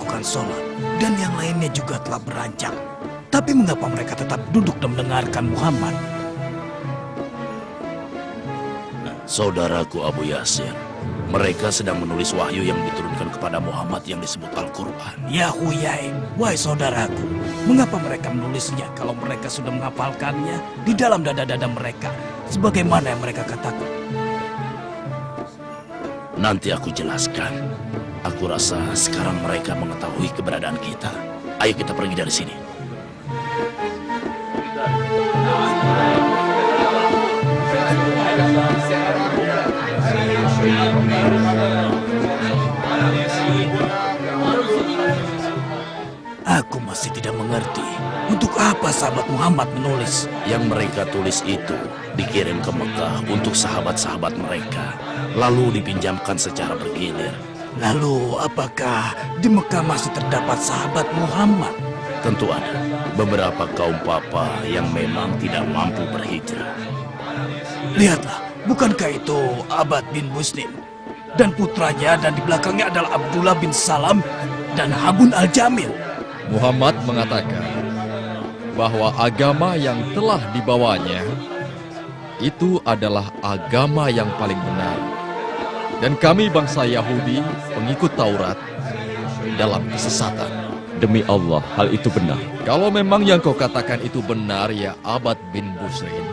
melakukan sholat, dan yang lainnya juga telah beranjak. Tapi mengapa mereka tetap duduk dan mendengarkan Muhammad? Saudaraku Abu Yasir, mereka sedang menulis wahyu yang diturunkan kepada Muhammad yang disebut Al-Quran. Ya Huyai, wahai saudaraku, mengapa mereka menulisnya kalau mereka sudah menghafalkannya di dalam dada-dada mereka, sebagaimana yang mereka katakan? Nanti aku jelaskan. Aku rasa sekarang mereka mengetahui keberadaan kita. Ayo kita pergi dari sini. Aku masih tidak mengerti untuk apa sahabat Muhammad menulis. Yang mereka tulis itu dikirim ke Mekah untuk sahabat-sahabat mereka, lalu dipinjamkan secara bergilir. Lalu apakah di Mekah masih terdapat sahabat Muhammad? Tentu ada beberapa kaum papa yang memang tidak mampu berhijrah. Lihatlah, bukankah itu Abad bin Muslim dan putranya, dan di belakangnya adalah Abdullah bin Salam dan Habun al-Jamil. Muhammad mengatakan bahwa agama yang telah dibawanya itu adalah agama yang paling benar. Dan kami bangsa Yahudi, pengikut Taurat, dalam kesesatan. Demi Allah, hal itu benar. Kalau memang yang kau katakan itu benar, ya Abad bin Busrin,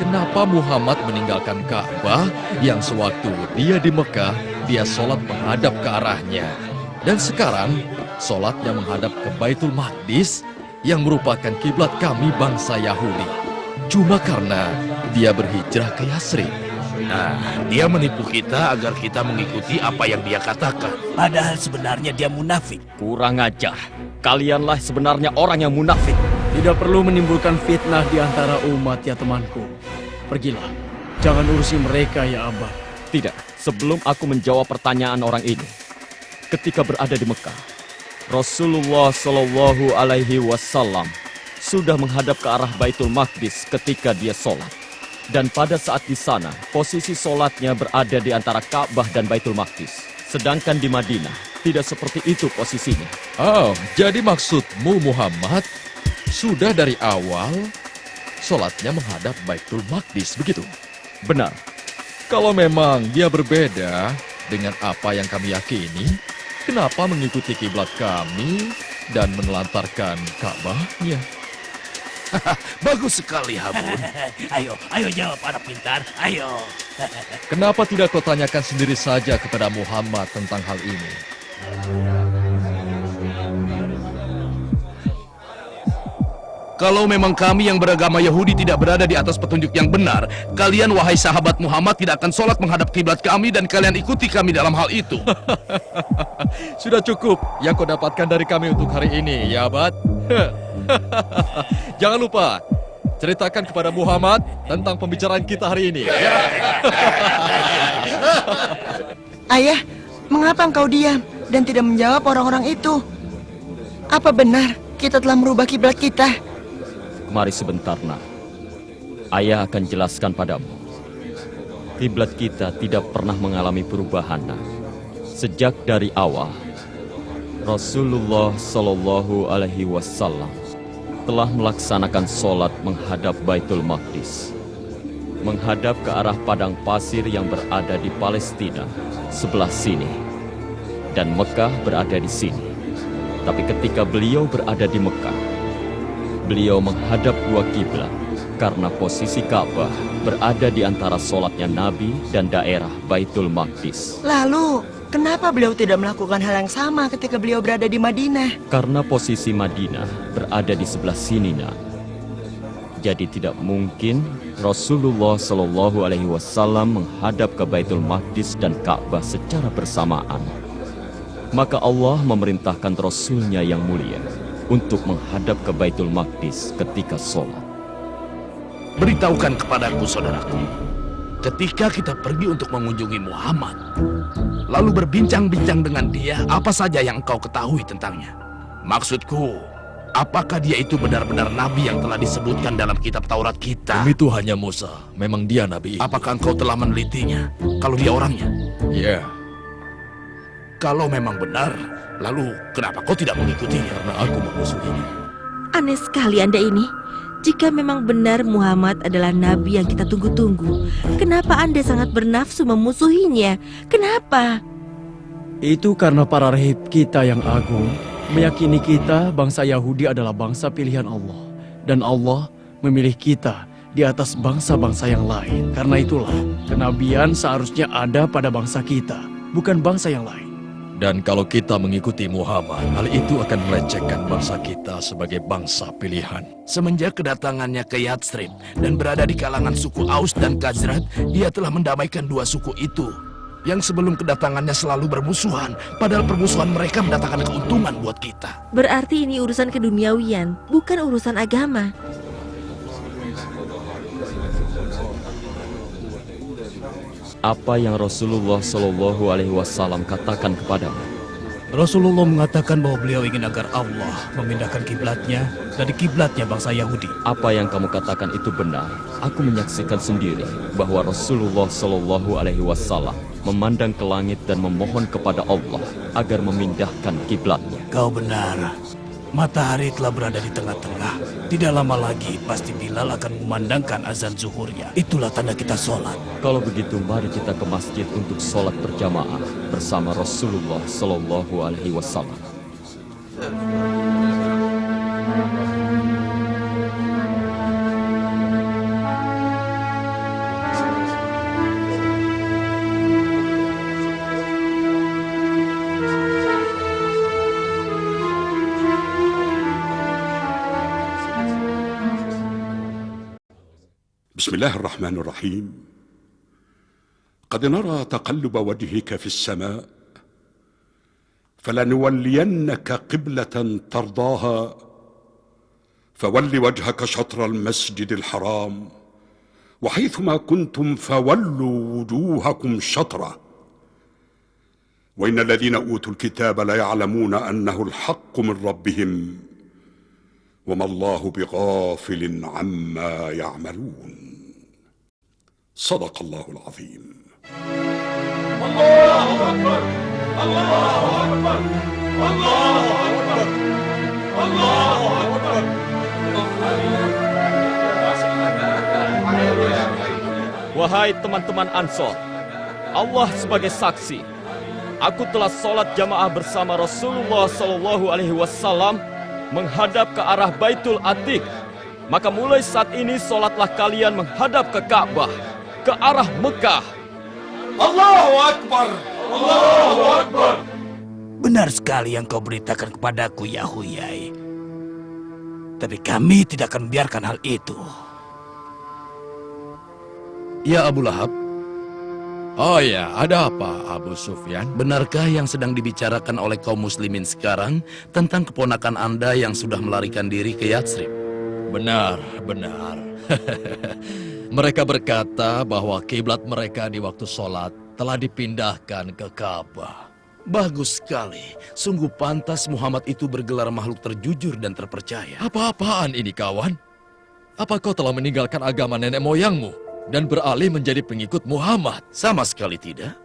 kenapa Muhammad meninggalkan Ka'bah yang sewaktu dia di Mekah, dia sholat menghadap ke arahnya. Dan sekarang, sholatnya menghadap ke Baitul Maqdis yang merupakan kiblat kami bangsa Yahudi. Cuma karena dia berhijrah ke Yasrib. Nah, dia menipu kita agar kita mengikuti apa yang dia katakan. Padahal sebenarnya dia munafik. Kurang ajar. Kalianlah sebenarnya orang yang munafik. Tidak perlu menimbulkan fitnah di antara umat, ya temanku. Pergilah. Jangan urusi mereka, ya Abah. Tidak, sebelum aku menjawab pertanyaan orang ini. Ketika berada di Mekah, Rasulullah Shallallahu Alaihi Wasallam sudah menghadap ke arah Baitul Maqdis ketika dia sholat. Dan pada saat di sana, posisi sholatnya berada di antara Ka'bah dan Baitul Maqdis. Sedangkan di Madinah, tidak seperti itu posisinya. Oh, jadi maksudmu Muhammad sudah dari awal sholatnya menghadap Baitul Maqdis, begitu? Benar. Kalau memang dia berbeda dengan apa yang kami yakini, kenapa mengikuti kiblat kami dan menelantarkan Ka'bahnya? Bagus sekali, Habun. Ayo jawab anak pintar, ayo. Kenapa tidak kau tanyakan sendiri saja kepada Muhammad tentang hal ini? Kalau memang kami yang beragama Yahudi tidak berada di atas petunjuk yang benar, kalian wahai sahabat Muhammad tidak akan sholat menghadap kiblat kami dan kalian ikuti kami dalam hal itu. Sudah cukup yang kau dapatkan dari kami untuk hari ini, ya Abad. Jangan lupa, ceritakan kepada Muhammad tentang pembicaraan kita hari ini. Ayah, mengapa engkau diam dan tidak menjawab orang-orang itu? Apa benar kita telah merubah kiblat kita? Mari sebentar, nak. Ayah akan jelaskan padamu. Kiblat kita tidak pernah mengalami perubahan, nak. Sejak dari awal, Rasulullah Shallallahu Alaihi Wasallam telah melaksanakan sholat menghadap Baitul Maqdis, menghadap ke arah padang pasir yang berada di Palestina sebelah sini, dan Mekah berada di sini. Tapi ketika beliau berada di Mekah, beliau menghadap dua kiblat karena posisi Ka'bah berada di antara sholatnya Nabi dan daerah Baitul Maqdis. Lalu, kenapa beliau tidak melakukan hal yang sama ketika beliau berada di Madinah? Karena posisi Madinah berada di sebelah sini, nak. Jadi tidak mungkin Rasulullah Shallallahu Alaihi Wasallam menghadap ke Baitul Maqdis dan Ka'bah secara bersamaan. Maka Allah memerintahkan Rasulnya yang mulia untuk menghadap ke Baitul Maqdis ketika sholat. Beritahukan kepadaku, saudaraku. Ketika kita pergi untuk mengunjungi Muhammad, lalu berbincang-bincang dengan dia, apa saja yang engkau ketahui tentangnya? Maksudku, apakah dia itu benar-benar nabi yang telah disebutkan dalam kitab Taurat kita? Itu hanya Musa, memang dia nabi. Apakah engkau telah menelitinya, kalau dia orangnya? Ya. Kalau memang benar, lalu kenapa kau tidak mengikutinya? Karena aku memusuhinya. Aneh sekali Anda ini. Jika memang benar Muhammad adalah nabi yang kita tunggu-tunggu, kenapa Anda sangat bernafsu memusuhinya? Kenapa? Itu karena para rahib kita yang agung meyakini kita bangsa Yahudi adalah bangsa pilihan Allah. Dan Allah memilih kita di atas bangsa-bangsa yang lain. Karena itulah kenabian seharusnya ada pada bangsa kita, bukan bangsa yang lain. Dan kalau kita mengikuti Muhammad, hal itu akan melecehkan bangsa kita sebagai bangsa pilihan. Semenjak kedatangannya ke Yathrib dan berada di kalangan suku Aus dan Khazraj, dia telah mendamaikan dua suku itu. Yang sebelum kedatangannya selalu bermusuhan, padahal permusuhan mereka mendatangkan keuntungan buat kita. Berarti ini urusan keduniawian, bukan urusan agama. Apa yang Rasulullah Shallallahu Alaihi Wasallam katakan kepadamu? Rasulullah mengatakan bahwa beliau ingin agar Allah memindahkan kiblatnya dari kiblatnya bangsa Yahudi. Apa yang kamu katakan itu benar. Aku menyaksikan sendiri bahwa Rasulullah Shallallahu Alaihi Wasallam memandang ke langit dan memohon kepada Allah agar memindahkan kiblatnya. Kau benar. Matahari telah berada di tengah-tengah. Tidak lama lagi pasti Bilal akan memandangkan azan zuhurnya. Itulah tanda kita sholat. Kalau begitu, mari kita ke masjid untuk sholat berjamaah bersama Rasulullah Shallallahu Alaihi Wasallam. بسم الله الرحمن الرحيم. قد نرى تقلب وجهك في السماء فلنولينك قبلة ترضاها فول وجهك شطر المسجد الحرام وحيثما كنتم فولوا وجوهكم شطره وإن الذين أوتوا الكتاب ليعلمون أنه الحق من ربهم وما الله بغافل عما يعملون. صدق الله العظيم. الله أكبر الله أكبر الله أكبر الله أكبر. Wahai teman-teman Ansor, Allah sebagai saksi, aku telah sholat jamaah bersama Rasulullah Shallallahu Alaihi Wasallam menghadap ke arah Baitul Atiq. Maka mulai saat ini sholatlah kalian menghadap ke Ka'bah, ke arah Mekah. Allahu Akbar Allahu Akbar. Benar sekali yang kau beritakan kepadaku, ya Huyai. Tapi kami tidak akan membiarkan hal itu. Ya Abu Lahab, Oh ya, ada apa Abu Sufyan? benarkah yang sedang dibicarakan oleh kaum muslimin sekarang tentang keponakan Anda yang sudah melarikan diri ke Yathrib? Benar, benar. Mereka berkata bahwa kiblat mereka di waktu sholat telah dipindahkan ke Ka'bah. Bagus sekali. Sungguh pantas Muhammad itu bergelar makhluk terjujur dan terpercaya. Apa-apaan ini kawan? Apa kau telah meninggalkan agama nenek moyangmu dan beralih menjadi pengikut Muhammad? Sama sekali tidak.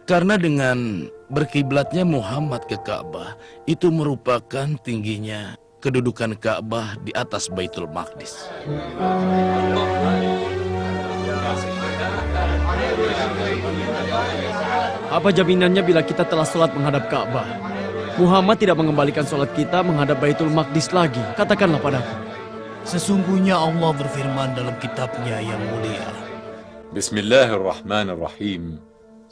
Karena dengan berkiblatnya Muhammad ke Ka'bah, itu merupakan tingginya kedudukan Ka'bah di atas Baitul Maqdis. Apa jaminannya bila kita telah sholat menghadap Ka'bah? Muhammad tidak mengembalikan sholat kita menghadap Baitul Maqdis lagi. Katakanlah padaku. Sesungguhnya Allah berfirman dalam kitabnya yang mulia. بسم الله الرحمن الرحيم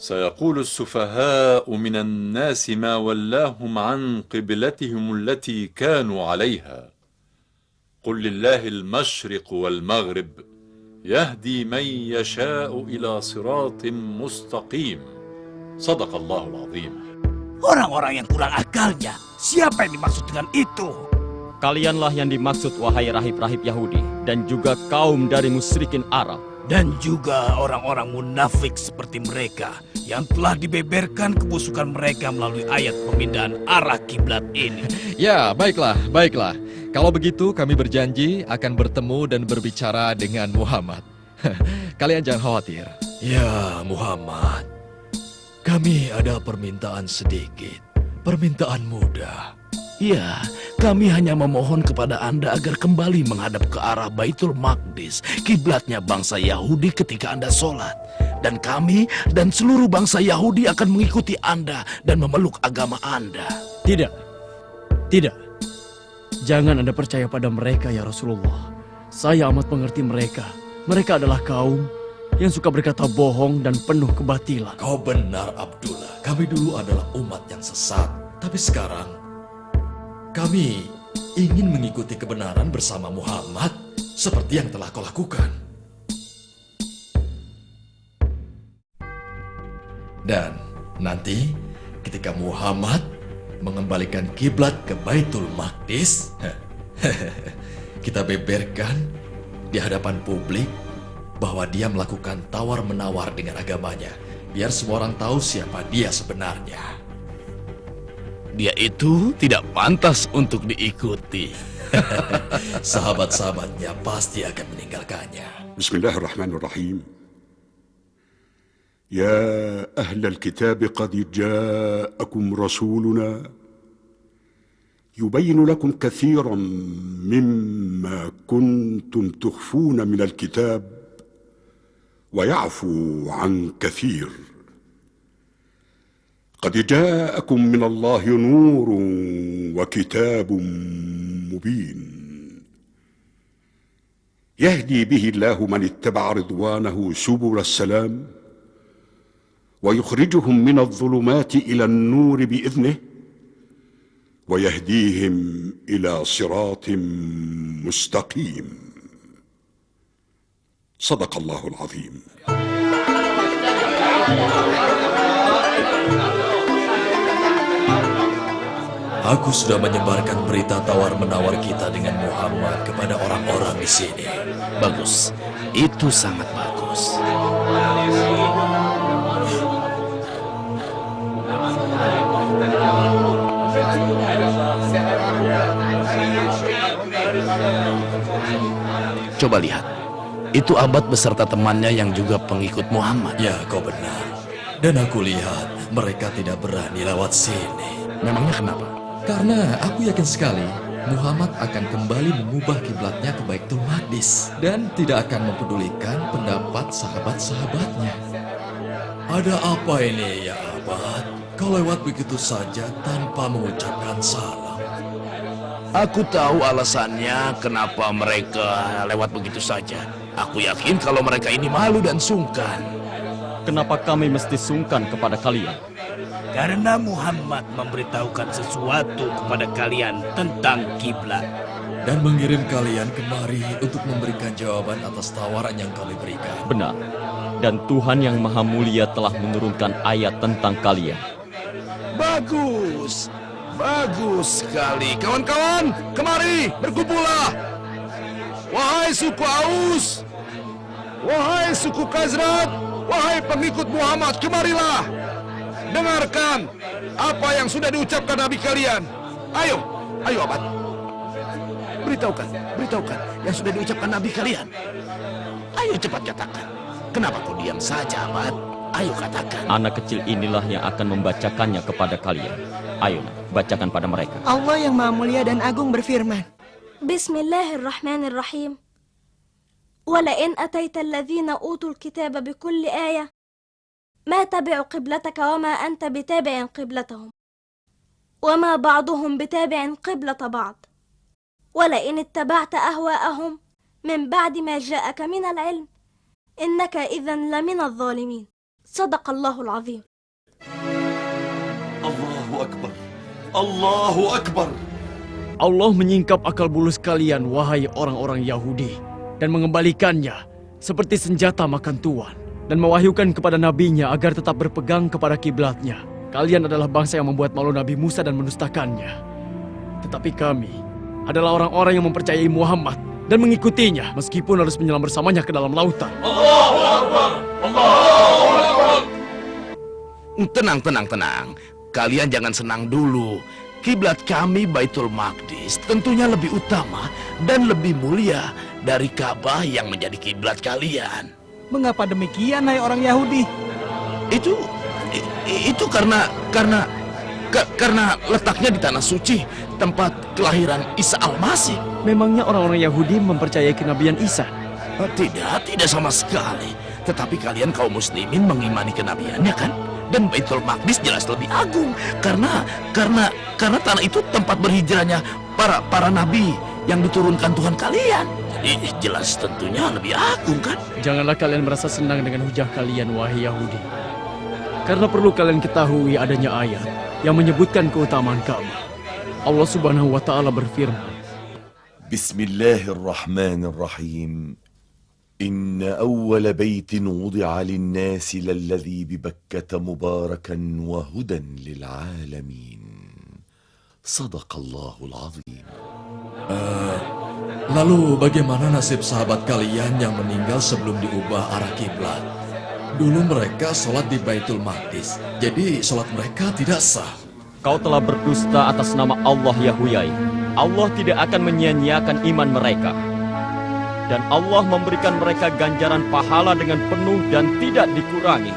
سيقول السفهاء من الناس ما ولاهم عن قبلتهم التي كانوا عليها قل لله المشرق والمغرب يهدي من يشاء إلى صراط مستقيم صدق الله العظيم. Orang-orang yang kurang akalnya, siapa yang dimaksud dengan itu? Kalianlah yang dimaksud, wahai rahib-rahib Yahudi, dan juga kaum dari musyrikin Arab. Dan juga orang-orang munafik seperti mereka yang telah dibeberkan kebusukan mereka melalui ayat pemindahan arah kiblat ini. Ya, baiklah, baiklah. Kalau begitu kami berjanji akan bertemu dan berbicara dengan Muhammad. Kalian jangan khawatir. Ya Muhammad, Kami ada permintaan sedikit. Permintaan mudah. Ya, kami hanya memohon kepada Anda agar kembali menghadap ke arah Baitul Maqdis, kiblatnya bangsa Yahudi ketika Anda sholat. Dan kami dan seluruh bangsa Yahudi akan mengikuti Anda dan memeluk agama Anda. Tidak. Tidak. Jangan Anda percaya pada mereka ya Rasulullah. Saya amat mengerti mereka. Mereka adalah kaum yang suka berkata bohong dan penuh kebatilan. Kau benar, Abdullah. Kami dulu adalah umat yang sesat. Tapi sekarang, kami ingin mengikuti kebenaran bersama Muhammad seperti yang telah kau lakukan. Dan nanti ketika Muhammad mengembalikan kiblat ke Baitul Maqdis, kita beberkan di hadapan publik bahwa dia melakukan tawar-menawar dengan agamanya, biar semua orang tahu siapa dia sebenarnya. Dia itu tidak pantas untuk diikuti. Sahabat-sahabatnya pasti akan meninggalkannya. Bismillahirrahmanirrahim. Ya ahlal kitab qad ja'akum rasuluna yubayyin lakum kathiran mimma kuntum tukhfuna minal kitab wa ya'fu an kathir. قد جاءكم من الله نور وكتاب مبين يهدي به الله من اتبع رضوانه سبل السلام ويخرجهم من الظلمات إلى النور بإذنه ويهديهم إلى صراط مستقيم صدق الله العظيم. Aku sudah menyebarkan berita tawar-menawar kita dengan Muhammad kepada orang-orang di sini. Bagus, itu sangat bagus. Coba lihat, itu Abad beserta temannya yang juga pengikut Muhammad. Ya, kau benar. Dan aku lihat mereka tidak berani lewat sini. Memangnya kenapa? Karena aku yakin sekali Muhammad akan kembali mengubah kiblatnya ke Baitul Maqdis dan tidak akan mempedulikan pendapat sahabat-sahabatnya. Ada apa ini ya Abad? Kau lewat begitu saja tanpa mengucapkan salam. Aku tahu alasannya kenapa mereka lewat begitu saja. Aku yakin kalau mereka ini malu dan sungkan. Kenapa kami mesti sungkan kepada kalian? Karena Muhammad memberitahukan sesuatu kepada kalian tentang kiblat. Dan mengirim kalian kemari untuk memberikan jawaban atas tawaran yang kami berikan. Benar. Dan Tuhan yang Maha Mulia telah menurunkan ayat tentang kalian. Bagus. Bagus sekali. Kawan-kawan, kemari, berkumpullah. Wahai suku Aus, wahai suku Khazraj, wahai pengikut Muhammad, kemarilah. Dengarkan apa yang sudah diucapkan Nabi kalian. Ayo, ayo Abad. Beritahukan yang sudah diucapkan Nabi kalian. Ayo cepat katakan. Kenapa kau diam saja, Abad? Ayo katakan. Anak kecil inilah yang akan membacakannya kepada kalian. Ayo, bacakan pada mereka. Allah yang Maha Mulia dan Agung berfirman. Bismillahirrahmanirrahim. Walain ataita alladhina utul kitaba bikulli ayah ما تبعوا قبلتك وما أنت بتابع قبلتهم وما بعضهم بتابع قبلة بعض ولئن اتبعت أهواءهم من بعد ما جاءك من العلم إنك إذا لمن الظالمين صدق الله العظيم. Allahu Akbar. Allahu Akbar. Allah menyingkap akal bulus kalian, wahai orang-orang Yahudi, dan mengembalikannya seperti senjata makan tuan, dan mewahyukan kepada nabinya agar tetap berpegang kepada kiblatnya. Kalian adalah bangsa yang membuat malu Nabi Musa dan mendustakannya. Tetapi kami adalah orang-orang yang mempercayai Muhammad dan mengikutinya, meskipun harus menyelam bersamanya ke dalam lautan. Allahu Akbar. Allahu Akbar. Tenang. Kalian jangan senang dulu. Kiblat kami Baitul Maqdis tentunya lebih utama dan lebih mulia dari Ka'bah yang menjadi kiblat kalian. Mengapa demikian, hai orang Yahudi? Itu Itu karena letaknya di tanah suci, tempat kelahiran Isa Al-Masih. Memangnya orang-orang Yahudi mempercayai kenabian Isa? Tidak sama sekali. Tetapi kalian kaum muslimin mengimani kenabiannya kan? Dan Baitul Maqdis jelas lebih agung karena tanah itu tempat berhijrahnya para nabi yang diturunkan Tuhan kalian. Jadi jelas tentunya lebih agung kan? Janganlah kalian merasa senang dengan hujah kalian, wahai Yahudi. Karena perlu kalian ketahui adanya ayat yang menyebutkan keutamaan Ka'bah. Allah Subhanahu wa taala berfirman, Bismillahirrahmanirrahim. إن أول بيت وضع للناس للذي ببكة مباركا وهدى للعالمين صدق الله العظيم. Lalu bagaimana nasib sahabat kalian yang meninggal sebelum diubah arah kiblat? Dulu mereka sholat di Baitul Maqdis, jadi sholat mereka tidak sah. Kau telah berdusta atas nama Allah ya Huyai. Allah tidak akan menyia-nyiakan iman mereka. Dan Allah memberikan mereka ganjaran pahala dengan penuh dan tidak dikurangi.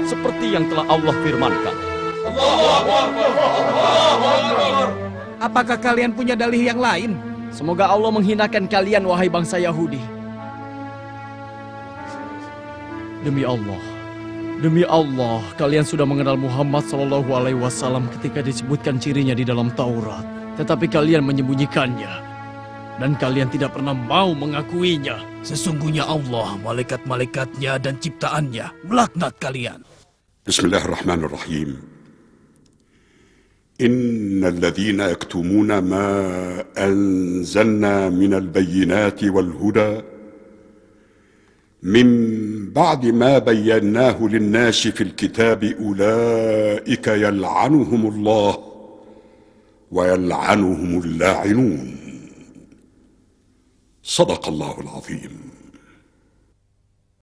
Seperti yang telah Allah firmankan. Apakah kalian punya dalih yang lain? semoga Allah menghinakan kalian, wahai bangsa Yahudi. Demi Allah, kalian sudah mengenal Muhammad SAW ketika disebutkan cirinya di dalam Taurat. Tetapi kalian menyembunyikannya. Dan kalian tidak pernah mau mengakuinya. Sesungguhnya Allah, malaikat-malaikatnya dan ciptaannya melaknat kalian. Bismillahirrahmanirrahim. Innal ladzina yaktumuna ma anzalna minal bayyinati wal huda min ba'di ma bayyanahu lin-nasi fil kitabi ulaika yal'anuhumullah wa yal'anuhumul la'inun. صدق الله العظيم.